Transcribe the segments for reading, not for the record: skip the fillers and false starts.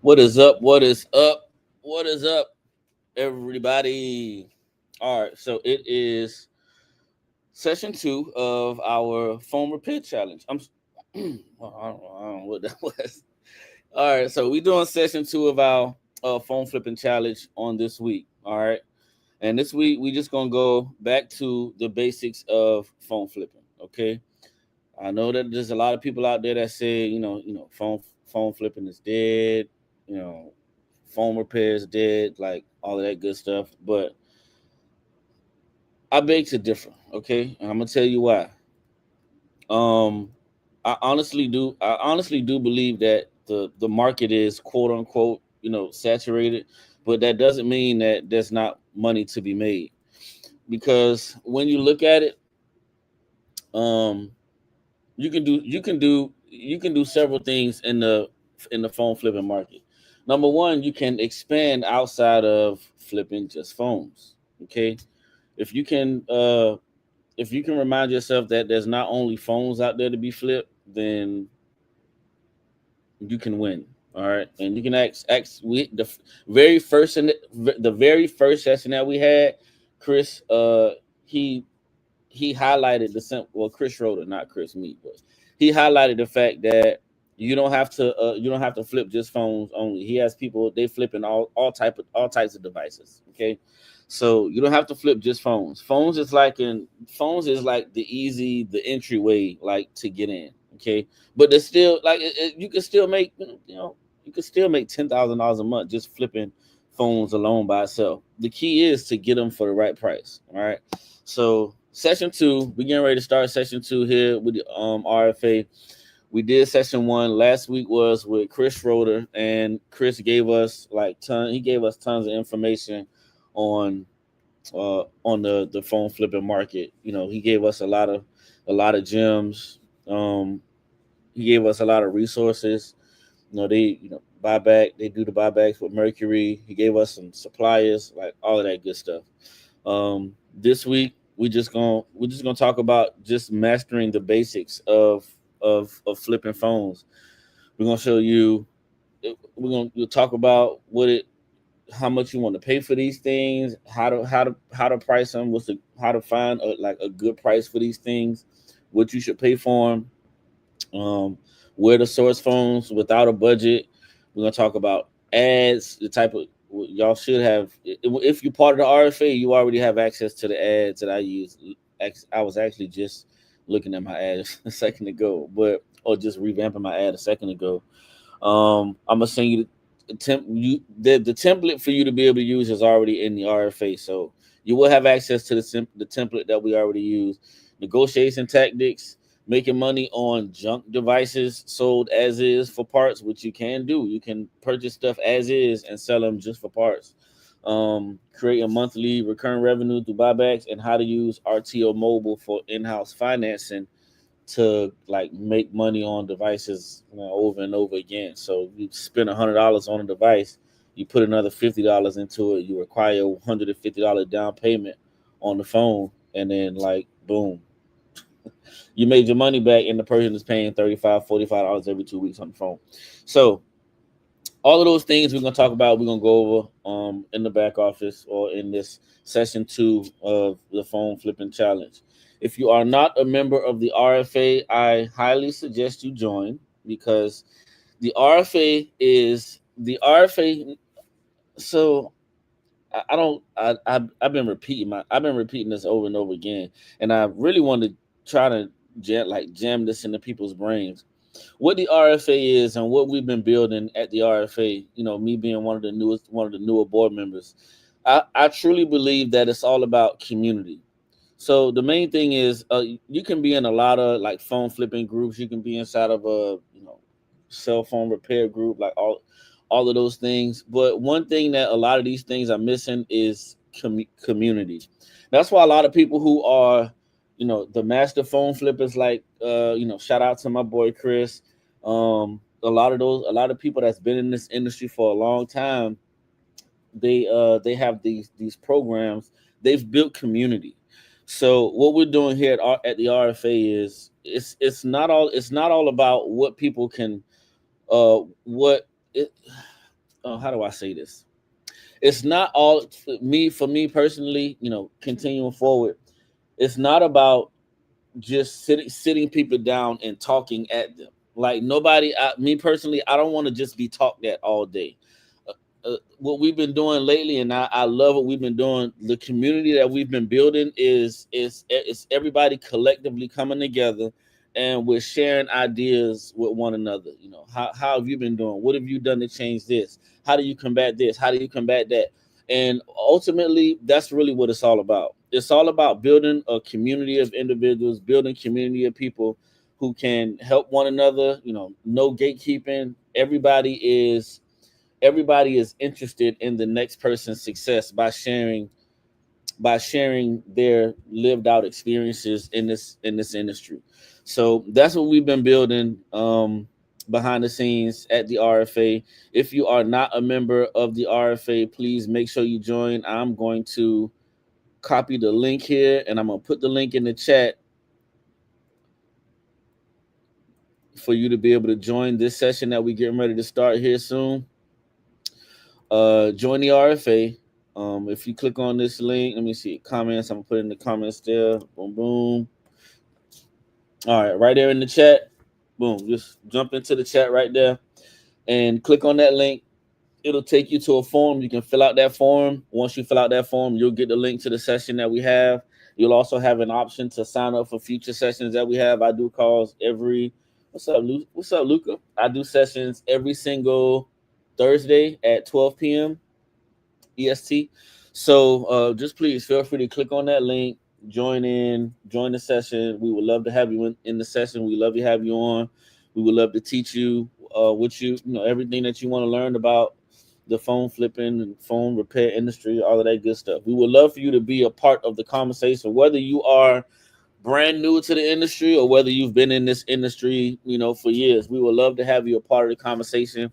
What is up? What is up? What is up, everybody? All right, so it is session two of our foam repair challenge. Well, I don't know what that was. All right, so we're doing session two of our foam flipping challenge on this week. All right, and this week we just gonna go back to the basics of foam flipping. Okay, I know that there's a lot of people out there that say, foam flipping is dead. You know, foam repair is dead, like all of that good stuff. But I beg to differ. Okay, and I'm gonna tell you why. Um, I honestly do believe that the market is quote unquote, saturated, but that doesn't mean that there's not money to be made. Because when you look at it, um, you can do several things in the phone flipping market. Number one, you can expand outside of flipping just phones. Okay, if you can if you can remind yourself that there's not only phones out there to be flipped, then you can win. All right, and you can ask we the very first session that we had, Chris. He he highlighted Chris Schroeder, not Chris Meat, but he highlighted the fact that you don't have to flip just phones only. He has people they flipping all types of devices. Okay, so you don't have to flip just phones. Phones is like the entryway, like, to get in. Okay, but there's still like you can still make you can still make $10,000 a month just flipping phones alone by itself. The key is to get them for the right price. All right. So session two, we getting ready to start session two here with the RFA. We did session one last week was with Chris Schroeder, and Chris gave us he gave us tons of information on the phone flipping market. He gave us a lot of gems. He gave us a lot of resources. They do the buybacks with Mercury. He gave us some suppliers, like all of that good stuff. This week we're just gonna talk about just mastering the basics of flipping phones. We're gonna show you. We'll talk about how much you want to pay for these things, how to price them, how to find a good price for these things, what you should pay for them, where to source phones without a budget. We're gonna talk about ads, the type of y'all should have. If you're part of the RFA, you already have access to the ads that I use. I was actually just looking at my ad a second ago, or just revamping my ad a second ago. I'm gonna send you the template for you to be able to use is already in the RFA, so you will have access to the template that we already use. Negotiation tactics, making money on junk devices sold as is for parts, which you can do. You can purchase stuff as is and sell them just for parts. Create a monthly recurring revenue through buybacks, and how to use RTO Mobile for in-house financing to like make money on devices, over and over again. So you spend $100 on a device, you put another $50 into it, you require $150 down payment on the phone, and then like boom, you made your money back, and the person is paying $35, $45 every 2 weeks on the phone. So all of those things we're gonna talk about, we're gonna go over in the back office or in this session two of the phone flipping challenge. If you are not a member of the RFA, I highly suggest you join, because the RFA. So I don't I've been repeating this over and over again, and I really want to try to jam this into people's brains. What the RFA is and what we've been building at the RFA, me being one of the newer board members, I truly believe that it's all about community. So the main thing is, you can be in a lot of like phone flipping groups. You can be inside of a cell phone repair group, like all of those things. But one thing that a lot of these things are missing is community. That's why a lot of people who are, the master phone flippers, like, shout out to my boy Chris. A lot of people that's been in this industry for a long time, they have these programs. They've built community. So what we're doing here at the RFA is it's not all about what people can what it, how do I say this? It's not all for me personally, continuing forward. It's not about just sitting people down and talking at them. Like nobody, me personally, I don't want to just be talked at all day. What we've been doing lately, and I love what we've been doing. The community that we've been building is everybody collectively coming together, and we're sharing ideas with one another. How have you been doing? What have you done to change this? How do you combat this? How do you combat that? And ultimately, that's really what it's all about. It's all about building a community of individuals, building community of people who can help one another. No gatekeeping. Everybody is interested in the next person's success by sharing their lived out experiences in this industry. So that's what we've been building behind the scenes at the RFA. If you are not a member of the RFA, please make sure you join. I'm going to copy the link here, and I'm going to put the link in the chat for you to be able to join this session that we're getting ready to start here soon. Join the RFA. If you click on this link, let me see comments. I'm gonna put in the comments there. Boom, boom. All right, right there in the chat. Boom. Just jump into the chat right there and click on that link. It'll take you to a form. You can fill out that form. Once you fill out that form, you'll get the link to the session that we have. You'll also have an option to sign up for future sessions that we have. I do calls every. What's up, Luca? I do sessions every single Thursday at 12 p.m. EST. So just please feel free to click on that link, join the session. We would love to have you in the session. We love to have you on. We would love to teach you everything that you want to learn about the phone flipping and phone repair industry, all of that good stuff. We would love for you to be a part of the conversation, whether you are brand new to the industry or whether you've been in this industry, for years. We would love to have you a part of the conversation.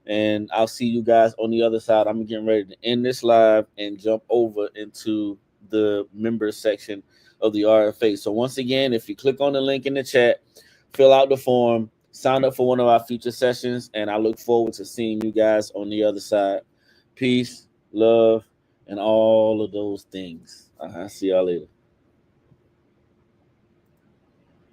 And I'll see you guys on the other side. I'm getting ready to end this live and jump over into the members section of the RFA. So once again, if you click on the link in the chat, fill out the form, sign up for one of our future sessions, and I look forward to seeing you guys on the other side. Peace, love, and all of those things. See y'all later.